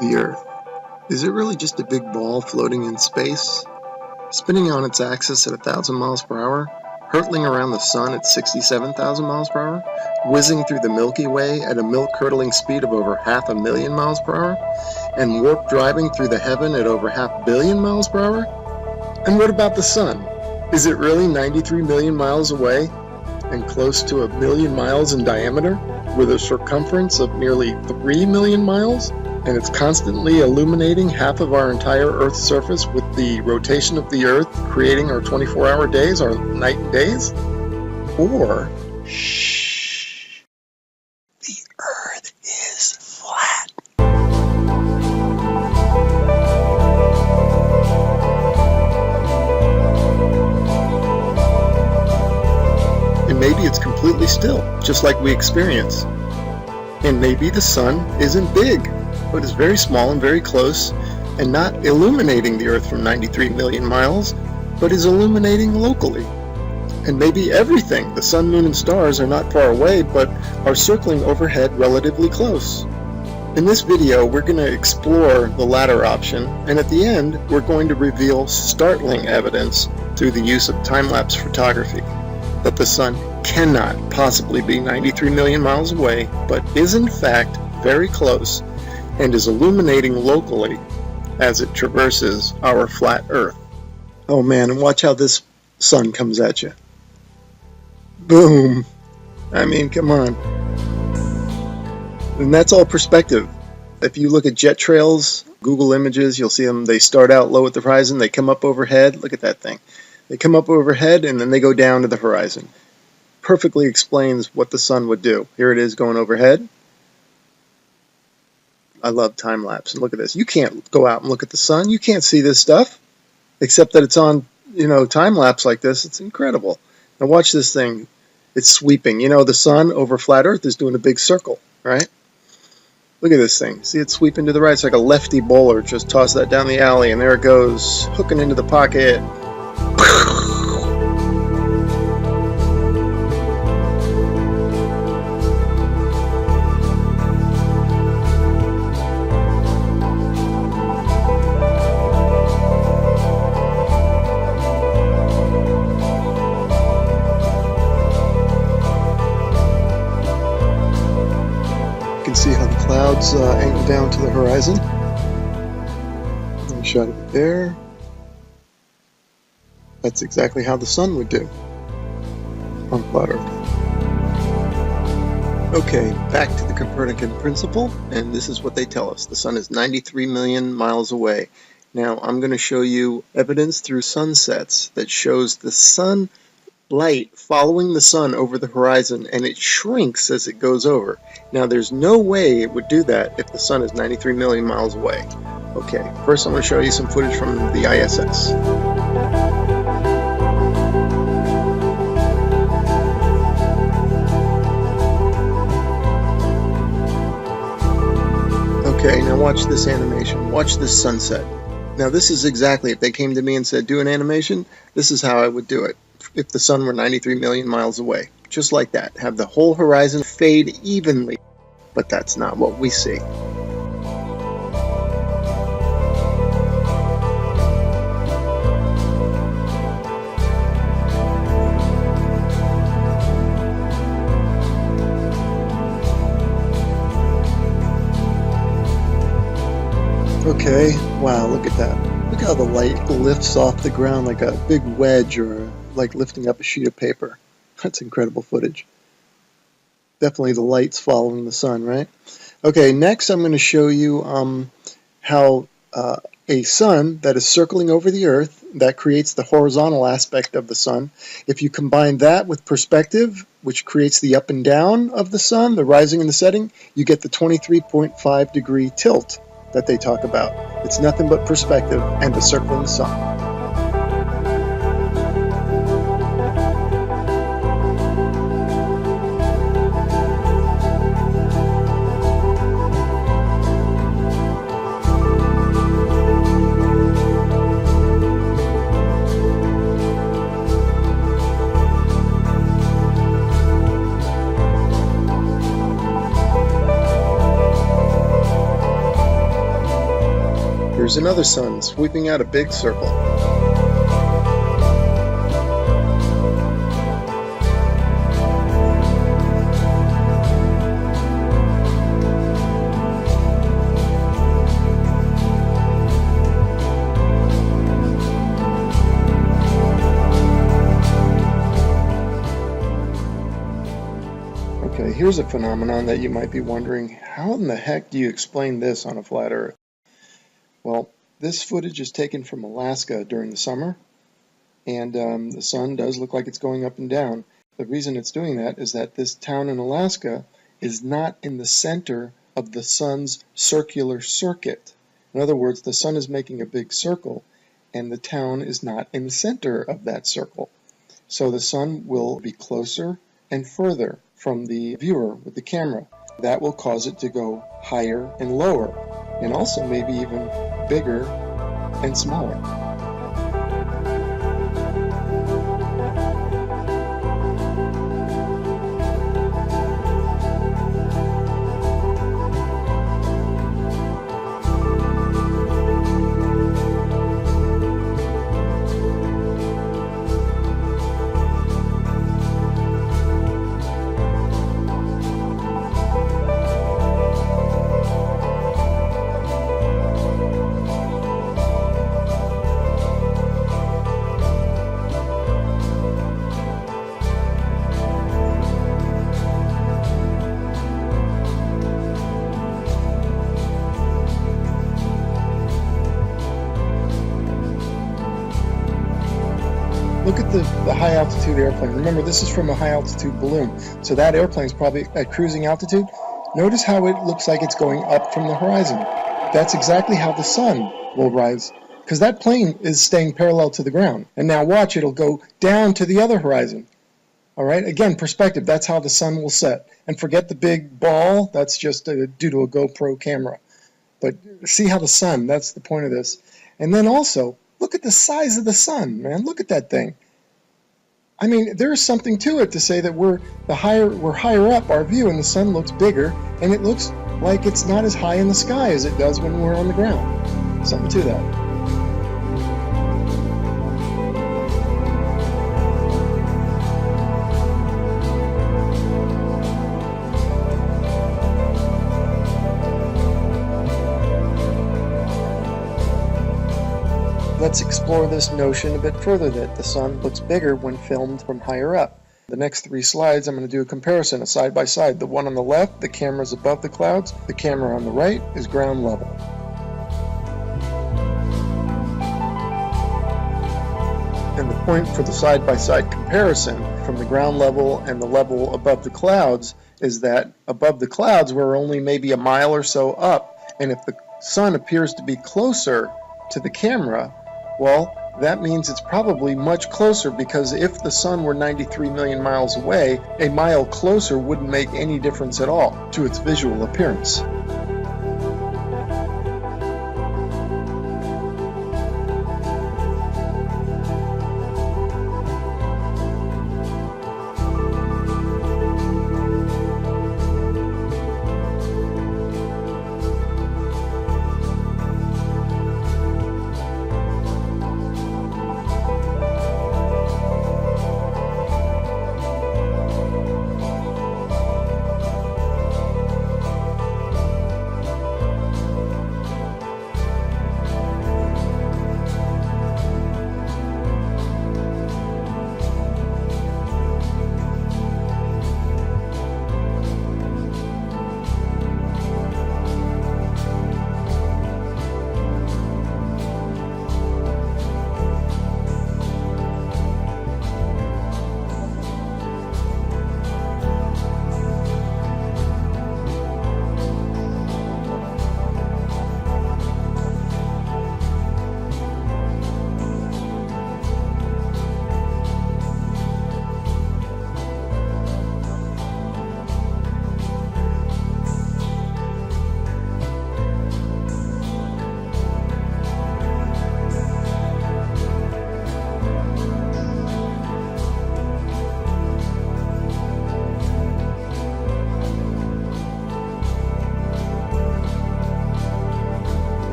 The Earth. Is it really just a big ball floating in space? Spinning on its axis at 1,000 miles per hour? Hurtling around the sun at 67,000 miles per hour? Whizzing through the Milky Way at a milk-curdling speed of over 500,000 miles per hour? And warp driving through the heaven at over 500 million miles per hour? And what about the sun? Is it really 93 million miles away and close to 1 million miles in diameter, with a circumference of nearly 3 million miles? And it's constantly illuminating half of our entire Earth's surface with the rotation of the Earth, creating our 24-hour days, our night and days? Or, shh, the Earth is flat. And maybe it's completely still, just like we experience. And maybe the sun isn't big, but is very small and very close, and not illuminating the Earth from 93 million miles, but is illuminating locally. And maybe everything, the sun, moon, and stars, are not far away, but are circling overhead relatively close. In this video, we're going to explore the latter option, and at the end, we're going to reveal startling evidence through the use of time-lapse photography that the sun cannot possibly be 93 million miles away, but is in fact very close, and is illuminating locally as it traverses our flat Earth. Oh man, and watch how this sun comes at you. Boom! I mean, come on. And that's all perspective. If you look at jet trails, Google Images, you'll see them. They start out low at the horizon, they come up overhead. Look at that thing. They come up overhead and then they go down to the horizon. Perfectly explains what the sun would do. Here it is going overhead. I love time lapse. And look at this. You can't go out and look at the sun. You can't see this stuff, except that it's on, time lapse like this. It's incredible. Now watch this thing. It's sweeping. The sun over flat Earth is doing a big circle, right? Look at this thing. See it sweeping to the right. It's like a lefty bowler. Just toss that down the alley, and there it goes, hooking into the pocket. You can see how the clouds angle down to the horizon. A shot of it there. That's exactly how the sun would do on flat Earth. Okay, back to the Copernican principle, and this is what they tell us. The sun is 93 million miles away. Now, I'm going to show you evidence through sunsets that shows the sun light following the sun over the horizon, and it shrinks as it goes over. Now, there's no way it would do that if the sun is 93 million miles away. Okay, first I'm going to show you some footage from the ISS. Okay, now watch this animation. Watch this sunset. Now this is exactly, if they came to me and said, do an animation, this is how I would do it. If the sun were 93 million miles away. Just like that. Have the whole horizon fade evenly. But that's not what we see. Okay, wow, look at that. Look how the light lifts off the ground like a big wedge, or like lifting up a sheet of paper. That's incredible footage. Definitely the light's following the sun, right? Okay, next I'm going to show you how a sun that is circling over the Earth, that creates the horizontal aspect of the sun. If you combine that with perspective, which creates the up and down of the sun, the rising and the setting, you get the 23.5 degree tilt that they talk about. It's nothing but perspective and the circling sun. here's another sun sweeping out a big circle. Okay, here's a phenomenon that you might be wondering, how in the heck do you explain this on a flat Earth? Well, this footage is taken from Alaska during the summer, and the sun does look like it's going up and down. The reason it's doing that is that this town in Alaska is not in the center of the sun's circular circuit. In other words, the sun is making a big circle, and the town is not in the center of that circle. So the sun will be closer and further from the viewer with the camera. That will cause it to go higher and lower, and also maybe even bigger and smaller. Look at the high altitude airplane. Remember, this is from a high altitude balloon. So that airplane is probably at cruising altitude. Notice how it looks like it's going up from the horizon. That's exactly how the sun will rise, because that plane is staying parallel to the ground. And now watch, it'll go down to the other horizon. All right, again, perspective, that's how the sun will set. And forget the big ball, that's just due to a GoPro camera. But see how the sun, that's the point of this. And then also, look at the size of the sun, man. Look at that thing. I mean, there's something to it to say that we're higher up our view and the sun looks bigger, and it looks like it's not as high in the sky as it does when we're on the ground. Something to that. Let's explore this notion a bit further, that the sun looks bigger when filmed from higher up. The next 3 slides, I'm going to do a comparison, a side by side. The one on the left, the camera is above the clouds. The camera on the right is ground level. And the point for the side by side comparison from the ground level and the level above the clouds is that above the clouds we're only maybe a mile or so up, and if the sun appears to be closer to the camera, well, that means it's probably much closer, because if the sun were 93 million miles away, a mile closer wouldn't make any difference at all to its visual appearance.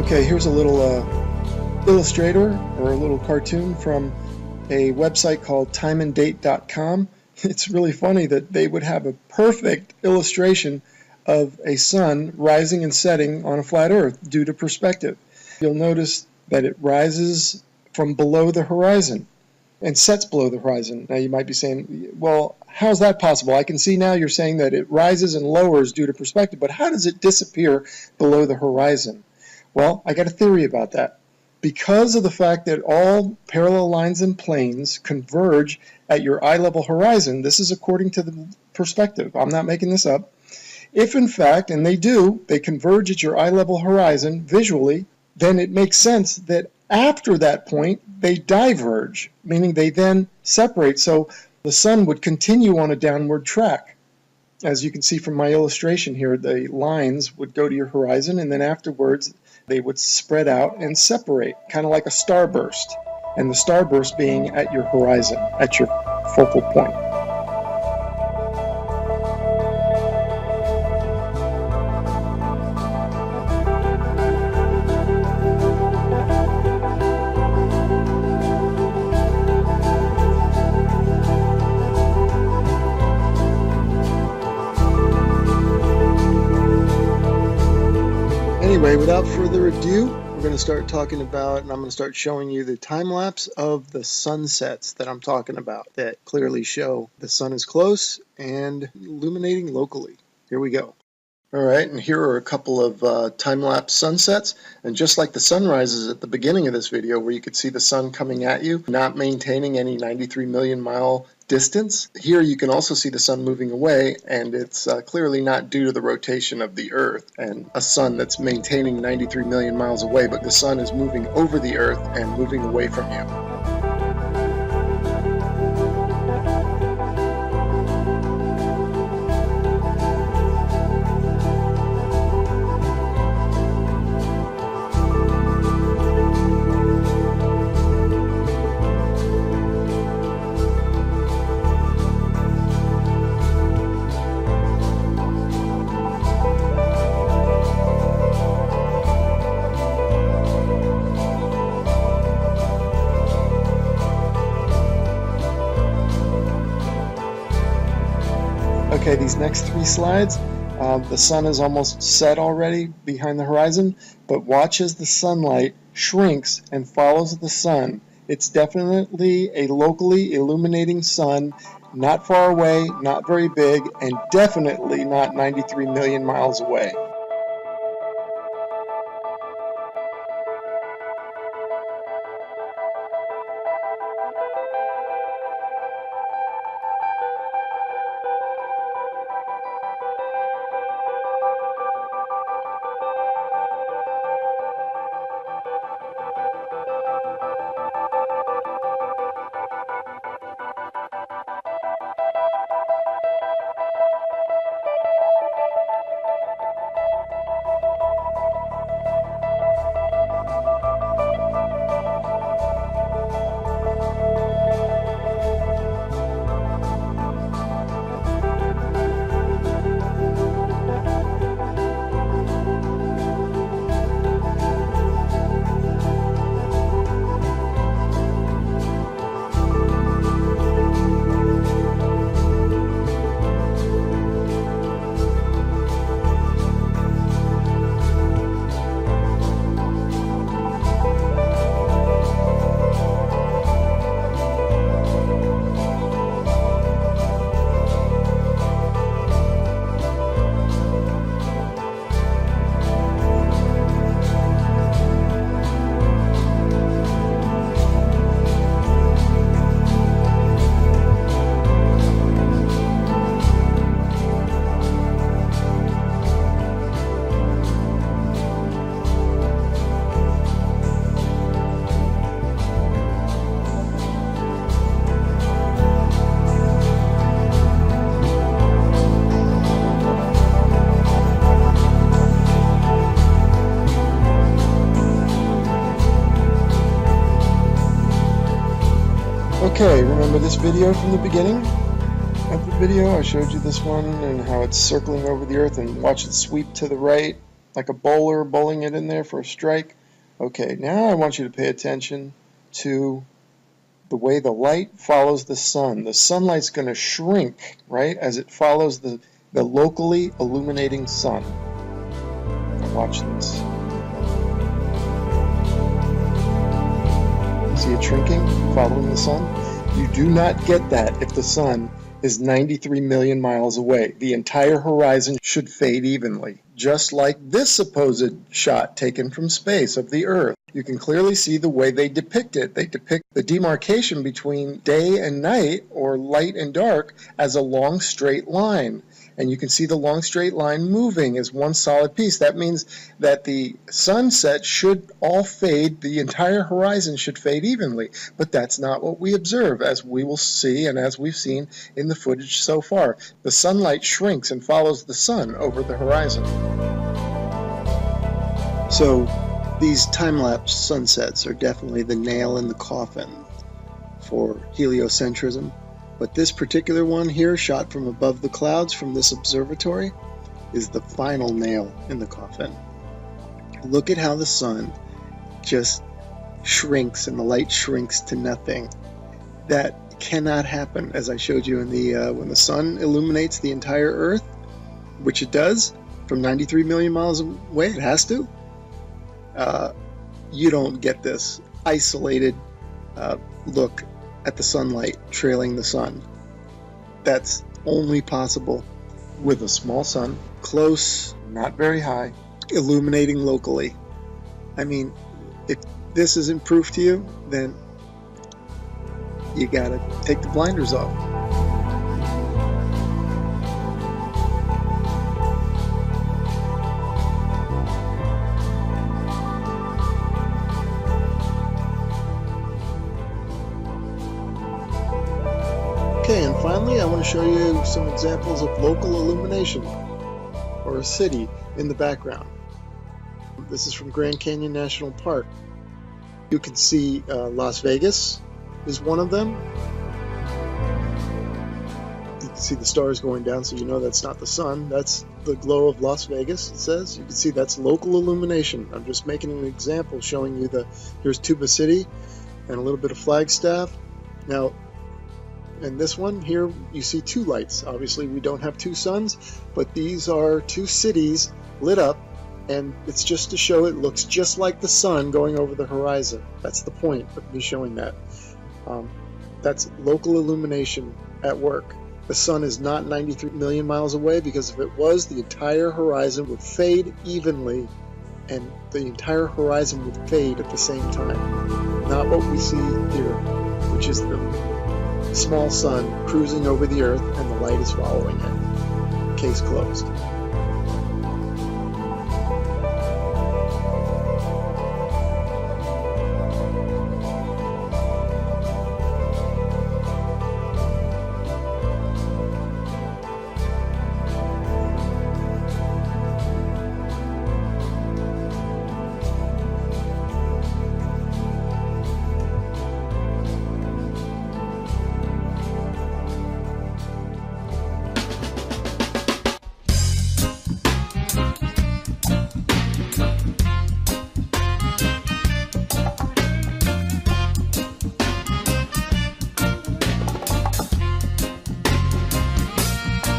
Okay, here's a little illustrator or a little cartoon from a website called timeanddate.com. It's really funny that they would have a perfect illustration of a sun rising and setting on a flat earth due to perspective. You'll notice that it rises from below the horizon and sets below the horizon. Now you might be saying, well, how's that possible? I can see now you're saying that it rises and lowers due to perspective, but how does it disappear below the horizon? Well, I got a theory about that. Because of the fact that all parallel lines and planes converge at your eye level horizon, this is according to the perspective, I'm not making this up. If in fact, and they do, they converge at your eye level horizon visually, then it makes sense that after that point they diverge, meaning they then separate, so the sun would continue on a downward track. As you can see from my illustration here, the lines would go to your horizon and then afterwards they would spread out and separate, kind of like a starburst, and the starburst being at your horizon, at your focal point. Anyway, without further ado, we're going to start talking about, and I'm going to start showing you the time lapse of the sunsets that I'm talking about that clearly show the sun is close and illuminating locally. Here we go. Alright, and here are a couple of time-lapse sunsets, and just like the sunrises at the beginning of this video where you could see the sun coming at you, not maintaining any 93 million mile distance, here you can also see the sun moving away, and it's clearly not due to the rotation of the Earth and a sun that's maintaining 93 million miles away, but the sun is moving over the Earth and moving away from you. Okay, these next three slides, the sun is almost set already behind the horizon, but watch as the sunlight shrinks and follows the sun. It's definitely a locally illuminating sun, not far away, not very big, and definitely not 93 million miles away. Okay, remember this video from the beginning of the video? I showed you this one and how it's circling over the Earth, and watch it sweep to the right like a bowler bowling it in there for a strike. Okay, now I want you to pay attention to the way the light follows the sun. The sunlight's going to shrink, right, as it follows the locally illuminating sun. Now watch this. See it shrinking, following the sun? You do not get that if the sun is 93 million miles away. The entire horizon should fade evenly, just like this supposed shot taken from space of the Earth. You can clearly see the way they depict it. They depict the demarcation between day and night, or light and dark, as a long straight line. And you can see the long straight line moving as one solid piece. That means that the sunset should all fade, the entire horizon should fade evenly. But that's not what we observe, as we will see and as we've seen in the footage so far. The sunlight shrinks and follows the sun over the horizon. So these time-lapse sunsets are definitely the nail in the coffin for heliocentrism. But this particular one here, shot from above the clouds from this observatory, is the final nail in the coffin. Look at how the sun just shrinks and the light shrinks to nothing. That cannot happen, as I showed you in the when the sun illuminates the entire Earth, which it does from 93 million miles away. It has to. You don't get this isolated look at the sunlight trailing the sun. That's only possible with a small sun, close, not very high, illuminating locally. I mean, if this isn't proof to you, then you gotta take the blinders off. Okay, and finally I want to show you some examples of local illumination, or a city in the background. This is from Grand Canyon National Park. You can see Las Vegas is one of them. You can see the stars going down, so you know that's not the sun. That's the glow of Las Vegas, it says. You can see that's local illumination. I'm just making an example showing you here's Tuba City and a little bit of Flagstaff. Now, in this one here, you see two lights. Obviously, we don't have two suns, but these are two cities lit up, and it's just to show it looks just like the sun going over the horizon. That's the point of me showing that. That's local illumination at work. The sun is not 93 million miles away, because if it was, the entire horizon would fade evenly, and the entire horizon would fade at the same time. Not what we see here, which is the small sun cruising over the Earth and the light is following it. Case closed.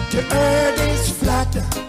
The earth is flat.